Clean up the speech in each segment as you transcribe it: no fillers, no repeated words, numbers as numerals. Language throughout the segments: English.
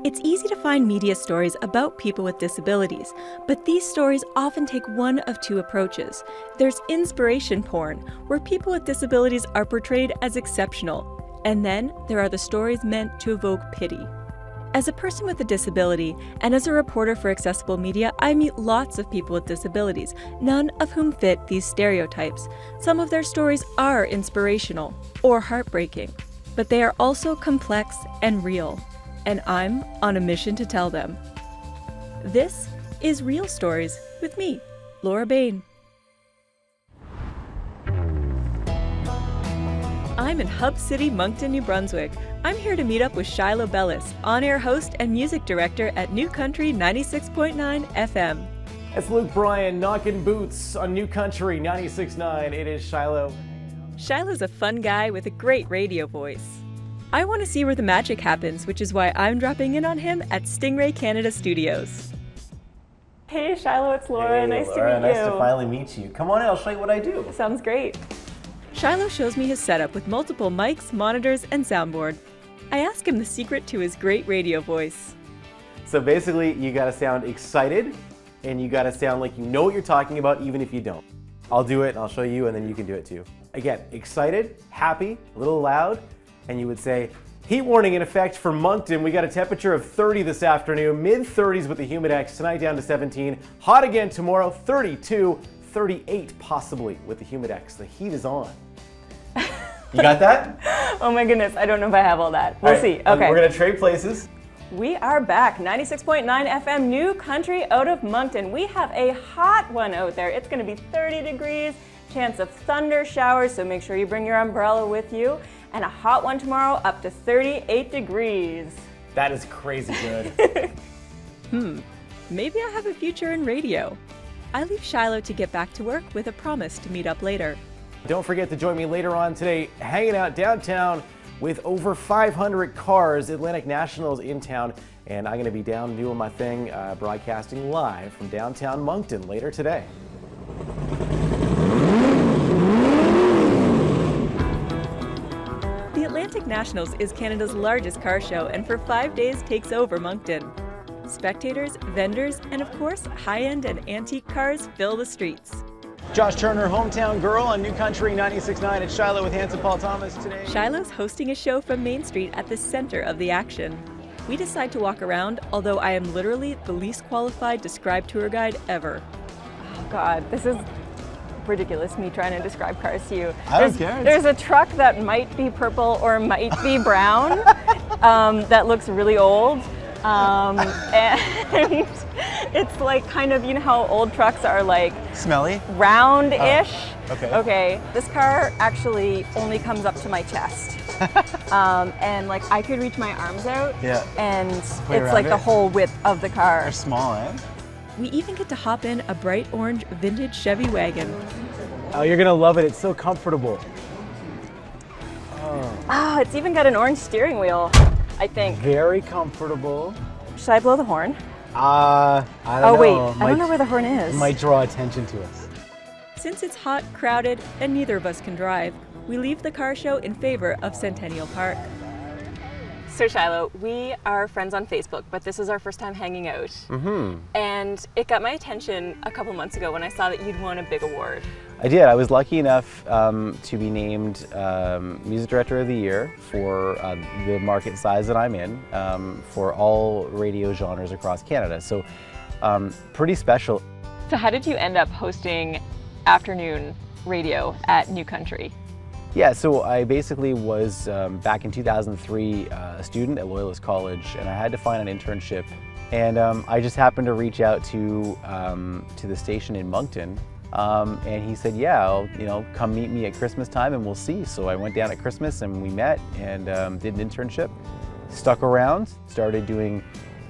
It's easy to find media stories about people with disabilities, but these stories often take one of two approaches. There's inspiration porn, where people with disabilities are portrayed as exceptional, and then there are the stories meant to evoke pity. As a person with a disability, and as a reporter for Accessible Media, I meet lots of people with disabilities, none of whom fit these stereotypes. Some of their stories are inspirational, or heartbreaking, but they are also complex and real. And I'm on a mission to tell them. This is Real Stories with me, Laura Bain. I'm in Hub City, Moncton, New Brunswick. I'm here to meet up with Shiloh Bellis, on-air host and music director at New Country 96.9 FM. It's Luke Bryan knocking boots on New Country 96.9. It is Shiloh. Shiloh's a fun guy with a great radio voice. I want to see where the magic happens, which is why I'm dropping in on him at Stingray Canada Studios. Hey Shiloh, it's Laura. Hey, nice Laura, to meet you. Nice to finally meet you. Come on in, I'll show you what I do. Sounds great. Shiloh shows me his setup with multiple mics, monitors, and soundboard. I ask him the secret to his great radio voice. So basically, you gotta sound excited, and you gotta sound like you know what you're talking about, even if you don't. I'll do it, and I'll show you, and then you can do it too. Again, excited, happy, a little loud, and you would say, heat warning in effect for Moncton. We got a temperature of 30 this afternoon, mid-30s with the humidex, tonight down to 17. Hot again tomorrow, 32, 38 possibly with the humidex. The heat is on. You got that? Oh my goodness, I don't know if I have all that. We'll see. Okay. We're gonna trade places. We are back, 96.9 FM, New Country out of Moncton. We have a hot one out there. It's gonna be 30 degrees, chance of thunder showers, so make sure you bring your umbrella with you. And a hot one tomorrow, up to 38 degrees. That is crazy good. Maybe I have a future in radio. I leave Shiloh to get back to work with a promise to meet up later. Don't forget to join me later on today, hanging out downtown with over 500 cars. Atlantic National's in town, and I'm gonna be down doing my thing, broadcasting live from downtown Moncton later today. The Atlantic Nationals is Canada's largest car show and for 5 days takes over Moncton. Spectators, vendors, and of course, high-end and antique cars fill the streets. Josh Turner, hometown girl on New Country 96.9 at Shiloh with Hanson Paul Thomas today. Shiloh's hosting a show from Main Street at the center of the action. We decide to walk around, although I am literally the least qualified describe tour guide ever. Oh God, this is ridiculous, me trying to describe cars to you. I don't care. There's a truck that might be purple or might be brown that looks really old. And it's like kind of, you know how old trucks are like Smelly? Round-ish. Oh, okay. Okay, this car actually only comes up to my chest. And like I could reach my arms out. Yeah. And it's around like it. the whole width of the car. They're small, eh? We even get to hop in a bright orange vintage Chevy wagon. Oh, you're gonna love it. It's so comfortable. Oh, it's even got an orange steering wheel, I think. Very comfortable. Should I blow the horn? I don't know. Oh wait, I don't know where the horn is. It might draw attention to us. Since it's hot, crowded, and neither of us can drive, we leave the car show in favor of Centennial Park. So Shiloh, we are friends on Facebook, but this is our first time hanging out. Mm-hmm. And it got my attention a couple months ago when I saw that you'd won a big award. I did. I was lucky enough to be named Music Director of the Year for the market size that I'm in for all radio genres across Canada. So pretty special. So how did you end up hosting afternoon radio at New Country? Yeah, so I basically was, back in 2003, a student at Loyalist College, and I had to find an internship. And I just happened to reach out to the station in Moncton, and he said, yeah, come meet me at Christmas time and we'll see. So I went down at Christmas and we met and did an internship, stuck around, started doing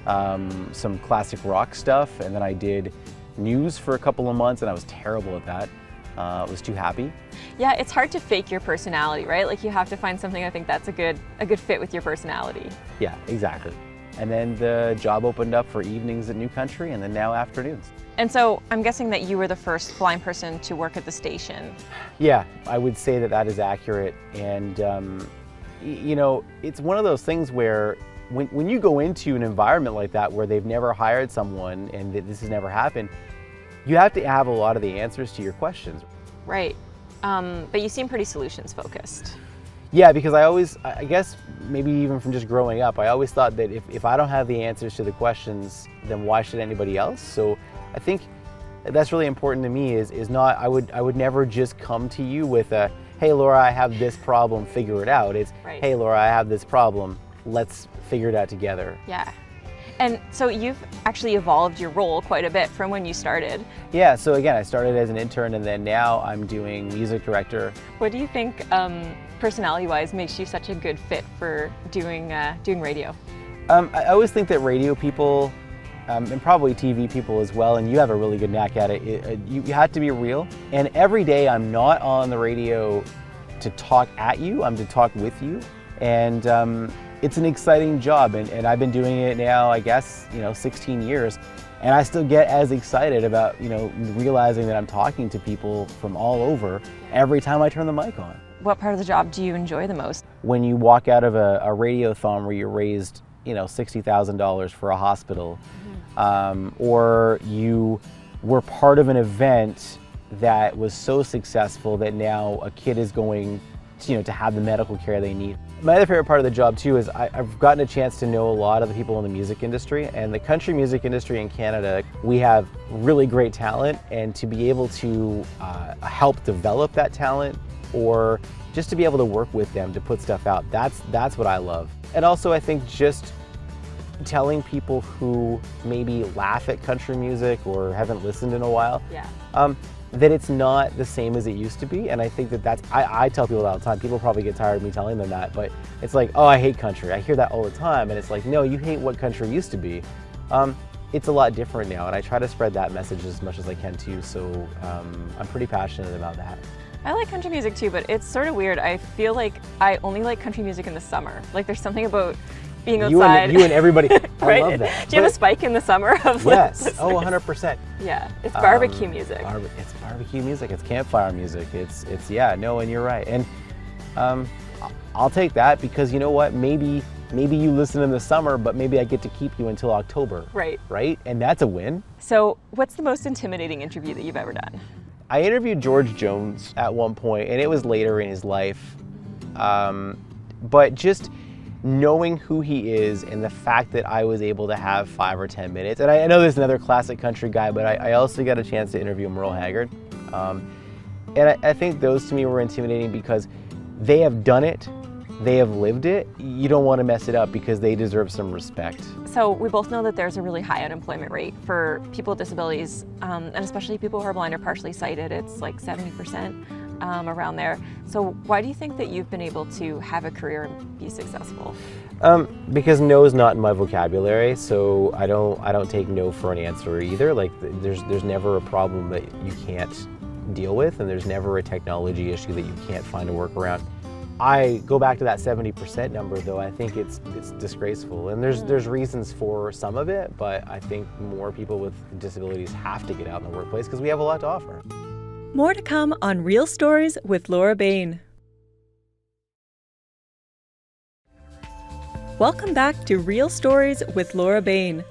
some classic rock stuff, and then I did news for a couple of months, and I was terrible at that. I was too happy. Yeah, it's hard to fake your personality, right? Like you have to find something I think that's a good fit with your personality. Yeah, exactly. And then the job opened up for evenings at New Country, and then now afternoons. And so I'm guessing that you were the first blind person to work at the station. Yeah, I would say that that is accurate. And you know, it's one of those things where when you go into an environment like that where they've never hired someone and this has never happened, you have to have a lot of the answers to your questions. Right. But you seem pretty solutions focused. Yeah, because I guess maybe even from just growing up, I always thought that if I don't have the answers to the questions, then why should anybody else? So I think that's really important to me is not, I would never just come to you with a, hey Laura, I have this problem, figure it out. It's, right. Hey Laura, I have this problem, let's figure it out together. Yeah. And so you've actually evolved your role quite a bit from when you started. Yeah, so again, I started as an intern and then now I'm doing music director. What do you think, personality-wise, makes you such a good fit for doing radio? I always think that radio people, and probably TV people as well, and you have a really good knack at it, you have to be real. And every day I'm not on the radio to talk at you, I'm to talk with you. And it's an exciting job, and I've been doing it now, I guess, 16 years. And I still get as excited about, realizing that I'm talking to people from all over every time I turn the mic on. What part of the job do you enjoy the most? When you walk out of a radiothon where you raised, $60,000 for a hospital, or you were part of an event that was so successful that now a kid is going to have the medical care they need. My other favorite part of the job too is I've gotten a chance to know a lot of the people in the music industry, and the country music industry in Canada, we have really great talent, and to be able to help develop that talent or just to be able to work with them to put stuff out, that's what I love. And also I think just telling people who maybe laugh at country music or haven't listened in a while, that it's not the same as it used to be. And I think I tell people that all the time. People probably get tired of me telling them that, but it's like, oh, I hate country. I hear that all the time. And it's like, no, you hate what country used to be. It's a lot different now, and I try to spread that message as much as I can too. So I'm pretty passionate about that. I like country music too, but it's sort of weird. I feel like I only like country music in the summer. Like there's something about being outside. You and everybody. Right? I love that. Do you have a spike in the summer of yes. listeners? Oh, 100%. Yeah, it's barbecue music. It's barbecue music. It's campfire music. It's yeah. No, and you're right. And I'll take that because you know what? Maybe you listen in the summer, but maybe I get to keep you until October. Right. Right. And that's a win. So, what's the most intimidating interview that you've ever done? I interviewed George Jones at one point, and it was later in his life. But just knowing who he is and the fact that I was able to have 5 or 10 minutes, and I know there's another classic country guy, but I also got a chance to interview Merle Haggard. And I think those to me were intimidating because they have done it, they have lived it. You don't want to mess it up because they deserve some respect. So we both know that there's a really high unemployment rate for people with disabilities, and especially people who are blind or partially sighted. It's like 70%. Around there. So why do you think that you've been able to have a career and be successful? Because no is not in my vocabulary, so I don't take no for an answer either. Like there's never a problem that you can't deal with, and there's never a technology issue that you can't find a workaround. I go back to that 70% number though. I think it's disgraceful, and there's reasons for some of it, but I think more people with disabilities have to get out in the workplace because we have a lot to offer. More to come on Real Stories with Laura Bain. Welcome back to Real Stories with Laura Bain.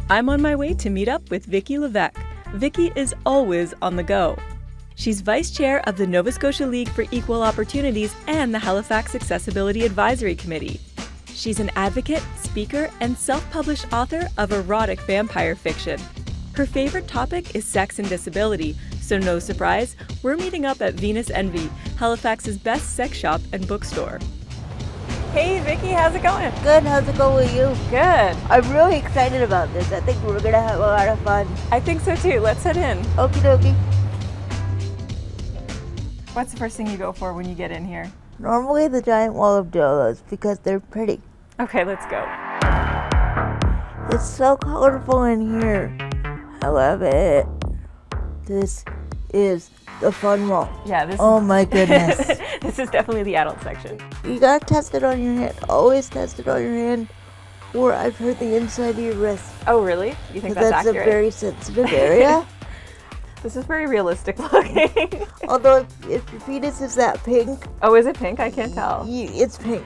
I'm on my way to meet up with Vicki Levesque. Vicki is always on the go. She's vice chair of the Nova Scotia League for Equal Opportunities and the Halifax Accessibility Advisory Committee. She's an advocate, speaker, and self-published author of erotic vampire fiction. Her favorite topic is sex and disability, so no surprise, we're meeting up at Venus Envy, Halifax's best sex shop and bookstore. Hey Vicki, how's it going? Good, how's it going with you? Good. I'm really excited about this. I think we're gonna have a lot of fun. I think so too. Let's head in. Okie dokie. What's the first thing you go for when you get in here? Normally the giant wall of dildos because they're pretty. Okay, let's go. It's so colorful in here. I love it. This is the fun wall. Yeah, this Oh my goodness. This is definitely the adult section. You gotta test it on your hand. Always test it on your hand. Or I've heard the inside of your wrist. Oh really? You think that's That's accurate? a very sensitive area. This is very realistic looking. Although if your penis is that pink, Oh, is it pink? I can't tell. it's pink.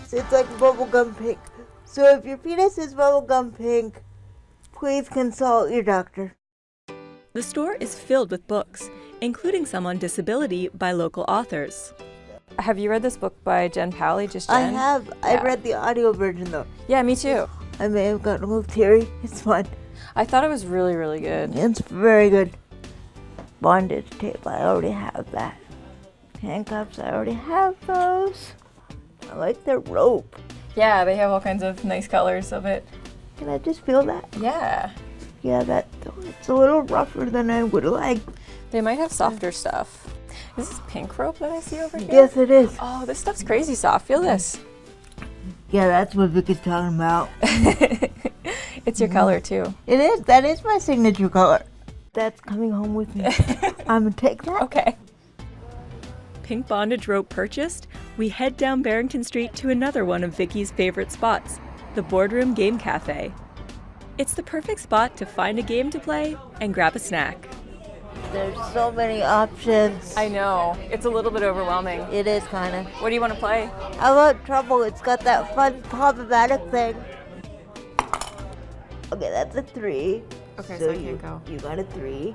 So it's like bubblegum pink. So if your penis is bubblegum pink, please consult your doctor. The store is filled with books, including some on disability by local authors. Have you read this book by Jen Powley? Just Jen? I have. I Yeah. read the audio version though. Yeah, me too. I may have gotten a little teary. It's fun. I thought it was really, really good. It's very good. Bondage tape, I already have that. Handcuffs, I already have those. I like their rope. Yeah, they have all kinds of nice colors of it. Can I just feel that? Yeah. Yeah, it's a little rougher than I would like. They might have softer stuff. Is this pink rope that I see over here? Yes, it is. Oh, this stuff's crazy soft. Feel this. Yeah, that's what Vic is talking about. It's your color too. It is. That is my signature color. That's coming home with me. I'm gonna take that. Okay. Pink bondage rope purchased, we head down Barrington Street to another one of Vicky's favorite spots, the Boardroom Game Cafe. It's the perfect spot to find a game to play and grab a snack. There's so many options. I know. It's a little bit overwhelming. It is kind of. What do you want to play? How about Trouble? It's got that fun problematic thing. Okay, that's a 3. Okay, so I can't go. You got a 3.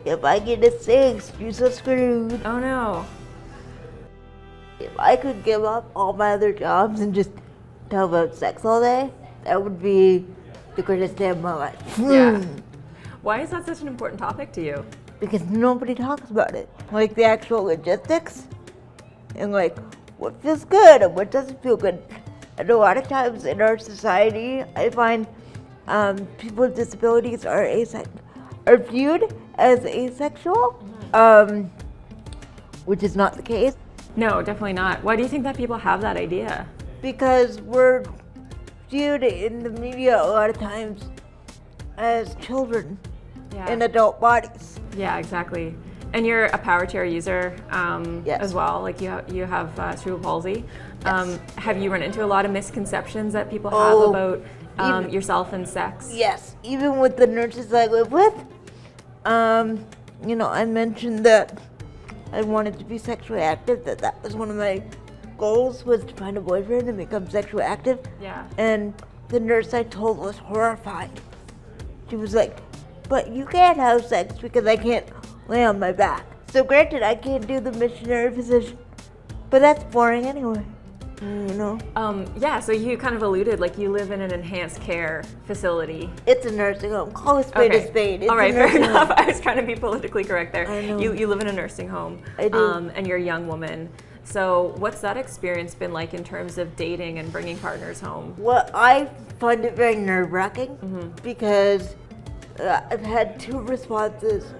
If I get a 6, you're so screwed. Oh no. If I could give up all my other jobs and just talk about sex all day, that would be the greatest day of my life. Yeah. Why is that such an important topic to you? Because nobody talks about it. Like the actual logistics and like what feels good and what doesn't feel good. And a lot of times in our society, I find people with disabilities are viewed as asexual, which is not the case. No, definitely not. Why do you think that people have that idea? Because we're viewed in the media a lot of times as children in adult bodies. Yeah, exactly. And you're a power chair user Yes. as well. Like you have cerebral palsy. Yes. Have you run into a lot of misconceptions that people Oh, have about even- yourself and sex? Yes, even with the nurses I live with, I mentioned that I wanted to be sexually active, that was one of my goals, was to find a boyfriend and become sexually active. Yeah. And the nurse I told was horrified. She was like, but you can't have sex because I can't lay on my back. So granted, I can't do the missionary position, but that's boring anyway, Yeah, so you kind of alluded, like you live in an enhanced care facility. It's a nursing home. Call a spade a spade. It's All right, a fair nursing enough. home. I was trying to be politically correct there. I know. You live in a nursing home. I do. And you're a young woman. So what's that experience been like in terms of dating and bringing partners home? Well, I find it very nerve-wracking because I've had 2 responses.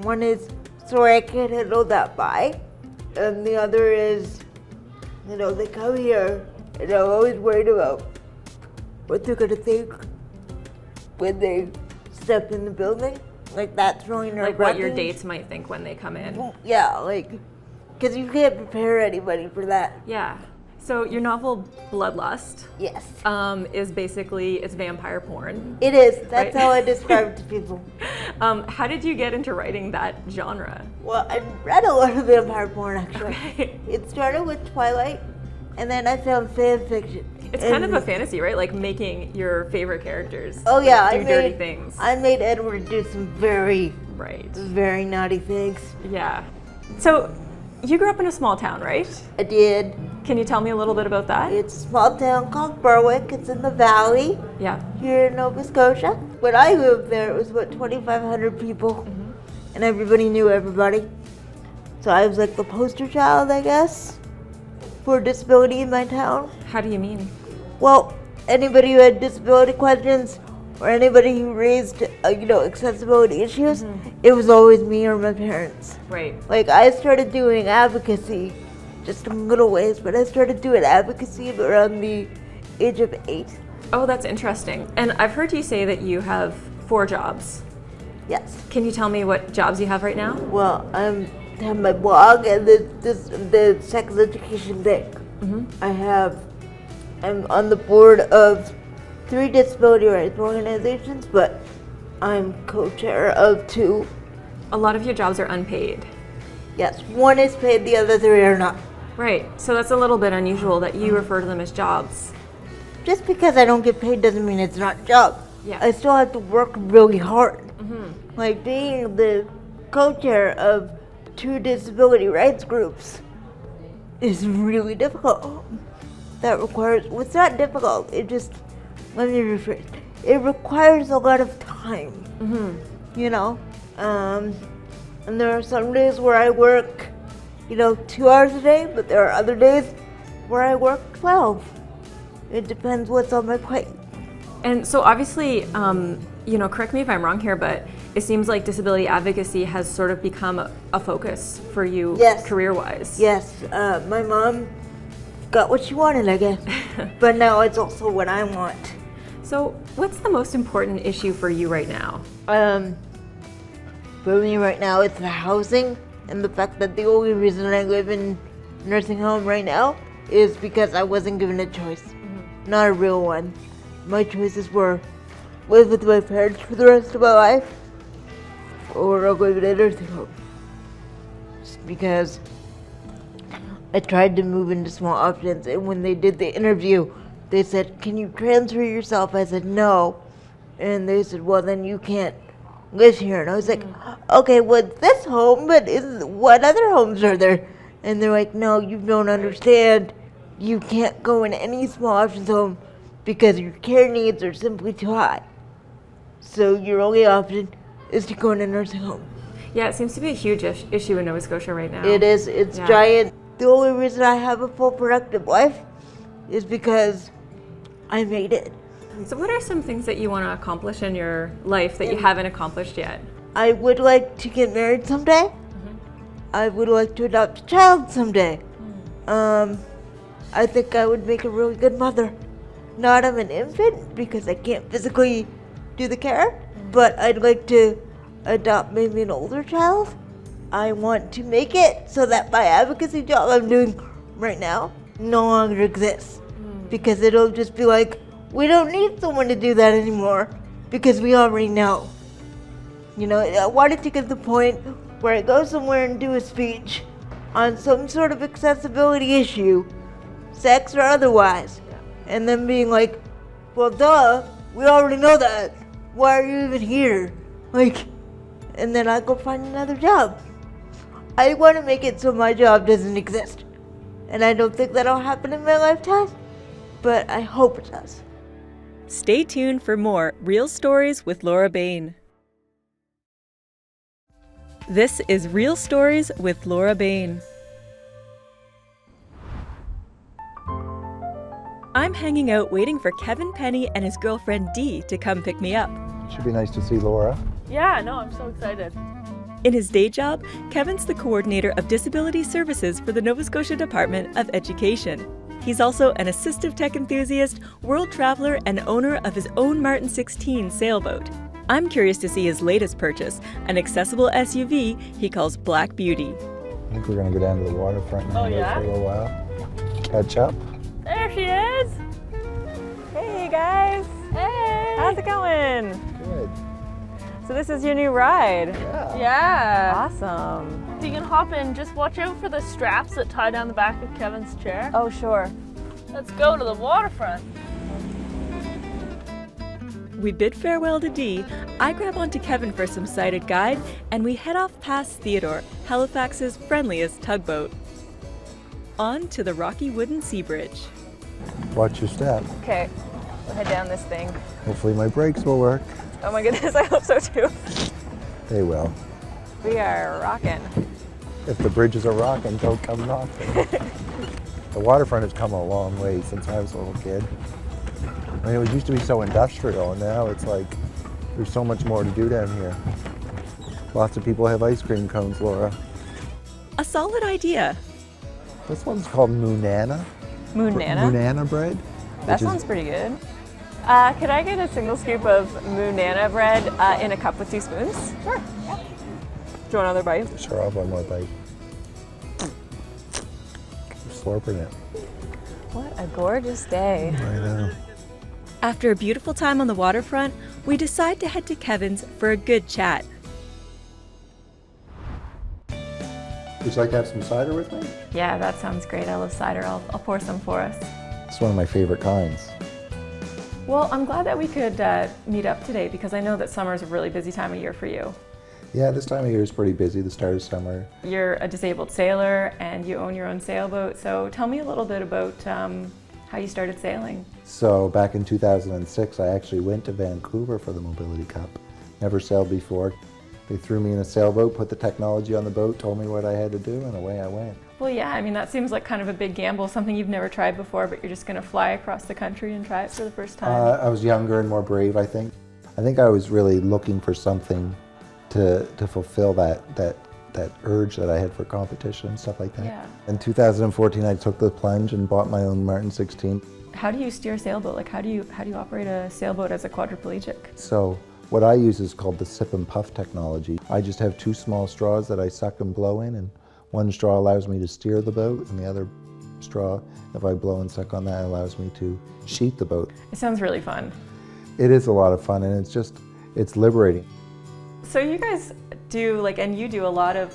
One is, sorry, I can't handle that, bye. And the other is, they come here and I'm always worried about what they're gonna think when they step in the building. Like, that's really nerve-wracking. Like what your dates might think when they come in. Yeah, because you can't prepare anybody for that. Yeah. So your novel Bloodlust Yes. is basically, it's vampire porn. It is. That's Right. how I describe it to people. How did you get into writing that genre? Well, I read a lot of vampire porn, actually. Okay. It started with Twilight, and then I found fan fiction. It's kind of a fantasy, right? Like making your favorite characters Oh yeah, do dirty things. I made Edward do some very, Right. very naughty things. Yeah. So you grew up in a small town, right? I did. Can you tell me a little bit about that? It's a small town called Berwick. It's in the valley Yeah. here in Nova Scotia. When I lived there, it was about 2,500 people, and everybody knew everybody. So I was like the poster child, I guess, for disability in my town. How do you mean? Well, anybody who had disability questions or anybody who raised, accessibility issues, it was always me or my parents. Right. Like, I started doing advocacy just in little ways, but I started doing advocacy around the age of 8. Oh, that's interesting. And I've heard you say that you have 4 jobs. Yes. Can you tell me what jobs you have right now? Well, I have my blog and the sex education thing. I'm on the board of 3 disability rights organizations, but I'm co-chair of 2 a lot of your jobs are unpaid. Yes, one is paid, the other three are not. Right, so that's a little bit unusual that you refer to them as jobs. Just because I don't get paid doesn't mean it's not a job. Yeah. I still have to work really hard. Like being the co-chair of 2 disability rights groups is really difficult. That requires, well, it's not difficult, it just, let me rephrase, it requires a lot of time, you know? And there are some days where I work, 2 hours a day, but there are other days where I work 12. It depends what's on my plate. And so obviously, correct me if I'm wrong here, but it seems like disability advocacy has sort of become a focus for you Yes. career-wise. Yes, my mom got what she wanted, I guess. But now it's also what I want. So what's the most important issue for you right now? For me right now, it's the housing and the fact that the only reason I live in nursing home right now is because I wasn't given a choice. Not a real one. My choices were live with my parents for the rest of my life or I'll live in a nursing home. Just because I tried to move into small options, and when they did the interview, they said, "Can you transfer yourself?" I said, "No." And they said, "Well, then you can't live here." And I was like, "Okay, well, it's this home, but what other homes are there?" And they're like, "No, you don't understand. You can't go in any small options home because your care needs are simply too high. So your only option is to go in a nursing home." Yeah, it seems to be a huge issue in Nova Scotia right now. It is. It's Yeah. giant. The only reason I have a full productive life is because I made it. So what are some things that you want to accomplish in your life that you haven't accomplished yet? I would like to get married someday. I would like to adopt a child someday. I think I would make a really good mother. Not of an infant because I can't physically do the care, but I'd like to adopt maybe an older child. I want to make it so that my advocacy job I'm doing right now no longer exists. Because it'll just be like, we don't need someone to do that anymore because we already know. I wanted to get to the point where I go somewhere and do a speech on some sort of accessibility issue, sex or otherwise, and then being like, well, duh, we already know that. Why are you even here? And then I go find another job. I want to make it so my job doesn't exist. And I don't think that'll happen in my lifetime, but I hope it does. Stay tuned for more Real Stories with Laura Bain. This is Real Stories with Laura Bain. I'm hanging out waiting for Kevin Penny and his girlfriend Dee to come pick me up. Should be nice to see Laura. Yeah, no, I'm so excited. In his day job, Kevin's the coordinator of disability services for the Nova Scotia Department of Education. He's also an assistive tech enthusiast, world traveler, and owner of his own Martin 16 sailboat. I'm curious to see his latest purchase, an accessible SUV he calls Black Beauty. I think we're going to go down to the waterfront now Oh, yeah? for a little while. Catch up. There she is. Hey guys! Hey. How's it going? Good. So this is your new ride. Yeah. Awesome. If you can hop in, just watch out for the straps that tie down the back of Kevin's chair. Oh, sure. Let's go to the waterfront. We bid farewell to Dee, I grab onto Kevin for some sighted guide, and we head off past Theodore, Halifax's friendliest tugboat. On to the rocky wooden sea bridge. Watch your step. Okay, we'll head down this thing. Hopefully my brakes will work. Oh my goodness, I hope so too. They will. We are rocking. If the bridges are rocking, don't come knocking. The waterfront has come a long way since I was a little kid. I mean, it used to be so industrial, and now it's like there's so much more to do down here. Lots of people have ice cream cones, Laura. A solid idea. This one's called Moonana. Moonana? Moonana bread. That which is- sounds pretty good. Could I get a single scoop of Moonana bread in a cup with 2 spoons? Sure. Do you want another bite? Sure, I'll have one more bite. Keep slurping it. What a gorgeous day. I know. After a beautiful time on the waterfront, we decide to head to Kevin's for a good chat. Would you like to have some cider with me? Yeah, that sounds great. I love cider. I'll pour some for us. It's one of my favorite kinds. Well, I'm glad that we could meet up today because I know that summer is a really busy time of year for you. Yeah, this time of year is pretty busy, the start of summer. You're a disabled sailor and you own your own sailboat, so tell me a little bit about how you started sailing. So back in 2006, I actually went to Vancouver for the Mobility Cup. Never sailed before. They threw me in a sailboat, put the technology on the boat, told me what I had to do, and away I went. Well, yeah, I mean, that seems like kind of a big gamble, something you've never tried before, but you're just going to fly across the country and try it for the first time. I was younger and more brave, I think. I think I was really looking for something to fulfill that urge that I had for competition and stuff like that. Yeah. In 2014, I took the plunge and bought my own Martin 16. How do you steer a sailboat? Like, how do you operate a sailboat as a quadriplegic? So what I use is called the sip and puff technology. I just have two small straws that I suck and blow in, and one straw allows me to steer the boat, and the other straw, if I blow and suck on that, allows me to sheet the boat. It sounds really fun. It is a lot of fun, and it's liberating. So you guys do, and you do a lot of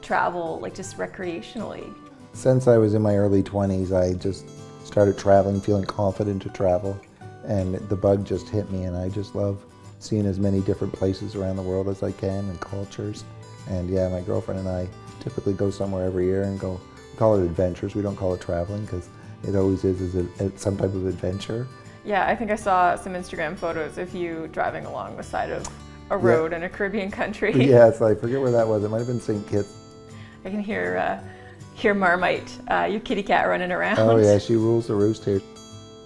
travel, just recreationally. Since I was in my early 20s, I just started traveling, feeling confident to travel, and the bug just hit me, and I just love seeing as many different places around the world as I can and cultures. And yeah, my girlfriend and I typically go somewhere every year and we call it adventures. We don't call it traveling because it always is some type of adventure. Yeah, I think I saw some Instagram photos of you driving along the side of a road in a Caribbean country. Yeah, so I forget where that was. It might have been St. Kitts. I can hear Marmite, your kitty cat, running around. Oh yeah, she rules the roost here.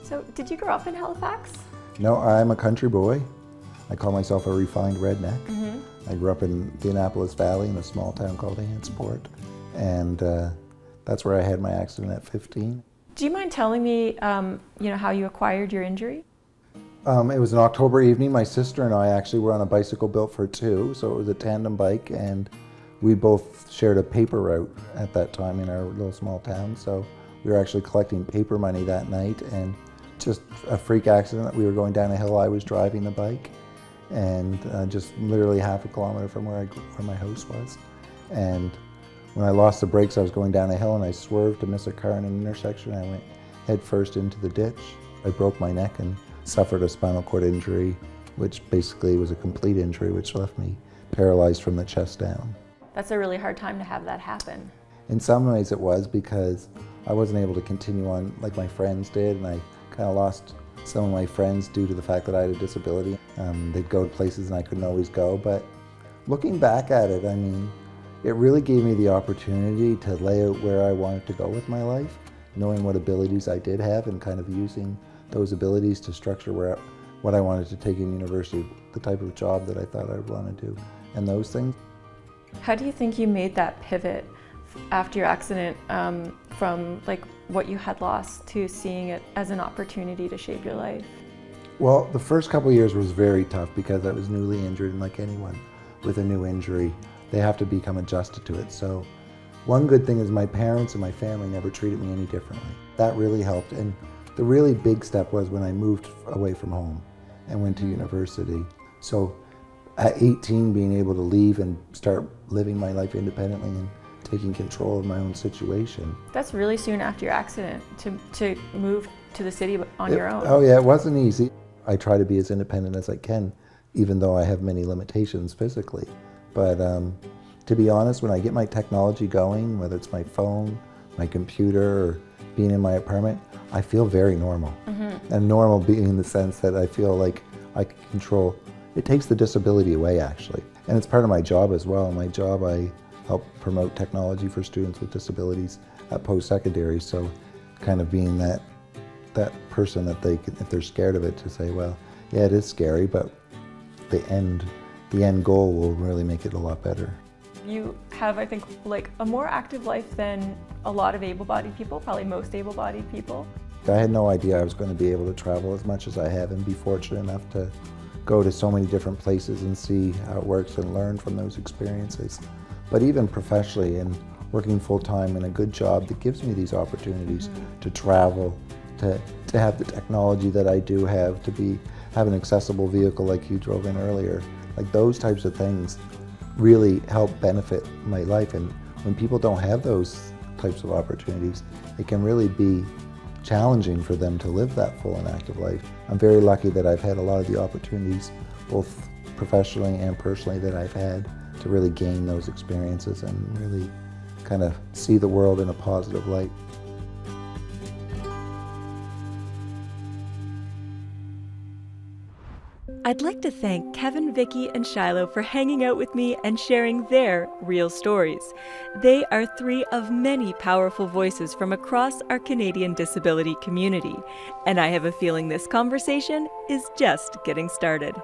So, did you grow up in Halifax? No, I'm a country boy. I call myself a refined redneck. I grew up in the Annapolis Valley in a small town called Antsport, and that's where I had my accident at 15. Do you mind telling me, how you acquired your injury? It was an October evening. My sister and I actually were on a bicycle built for two, so it was a tandem bike, and we both shared a paper route at that time in our little small town. So we were actually collecting paper money that night, and just a freak accident. We were going down a hill. I was driving the bike, and just literally half a kilometer from where my house was. And when I lost the brakes, I was going down a hill, and I swerved to miss a car in an intersection. I went head first into the ditch. I broke my neck and suffered a spinal cord injury, which basically was a complete injury, which left me paralyzed from the chest down. That's a really hard time to have that happen. In some ways it was, because I wasn't able to continue on like my friends did, and I kind of lost some of my friends due to the fact that I had a disability. They'd go to places and I couldn't always go, but looking back at it, I mean, it really gave me the opportunity to lay out where I wanted to go with my life, knowing what abilities I did have and kind of using those abilities to structure what I wanted to take in university, the type of job that I thought I would want to do, and those things. How do you think you made that pivot after your accident from what you had lost to seeing it as an opportunity to shape your life? Well, the first couple of years was very tough because I was newly injured, and like anyone with a new injury, they have to become adjusted to it. So one good thing is my parents and my family never treated me any differently. That really helped. And the really big step was when I moved away from home and went to university. So at 18, being able to leave and start living my life independently and taking control of my own situation. That's really soon after your accident to move to the city on your own. Oh yeah, it wasn't easy. I try to be as independent as I can, even though I have many limitations physically. But to be honest, when I get my technology going, whether it's my phone, my computer, or being in my apartment, I feel very normal. And normal being in the sense that I feel like I can control. It takes the disability away, actually. And it's part of my job as well. My job, I help promote technology for students with disabilities at post-secondary. So kind of being that person that they can, if they're scared of it, to say, well, yeah, it is scary, but the end goal will really make it a lot better. You have, I think, a more active life than a lot of able-bodied people, probably most able-bodied people. I had no idea I was going to be able to travel as much as I have and be fortunate enough to go to so many different places and see how it works and learn from those experiences. But even professionally and working full-time in a good job that gives me these opportunities to travel, to have the technology that I do have, to have an accessible vehicle like you drove in earlier. Like those types of things really help benefit my life. And when people don't have those types of opportunities, it can really be challenging for them to live that full and active life. I'm very lucky that I've had a lot of the opportunities, both professionally and personally, that I've had to really gain those experiences and really kind of see the world in a positive light. I'd like to thank Kevin, Vicky, and Shiloh for hanging out with me and sharing their real stories. They are three of many powerful voices from across our Canadian disability community, and I have a feeling this conversation is just getting started.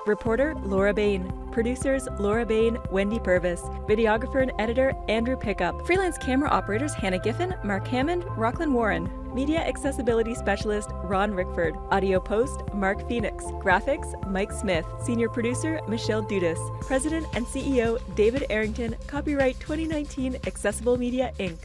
Reporter Laura Bain, producers Laura Bain, Wendy Purvis, videographer and editor Andrew Pickup, freelance camera operators Hannah Giffen, Mark Hammond, Rocklin Warren, media accessibility specialist Ron Rickford, audio post Mark Phoenix, graphics Mike Smith, senior producer Michelle Dudas, president and CEO David Arrington, copyright 2019 Accessible Media Inc.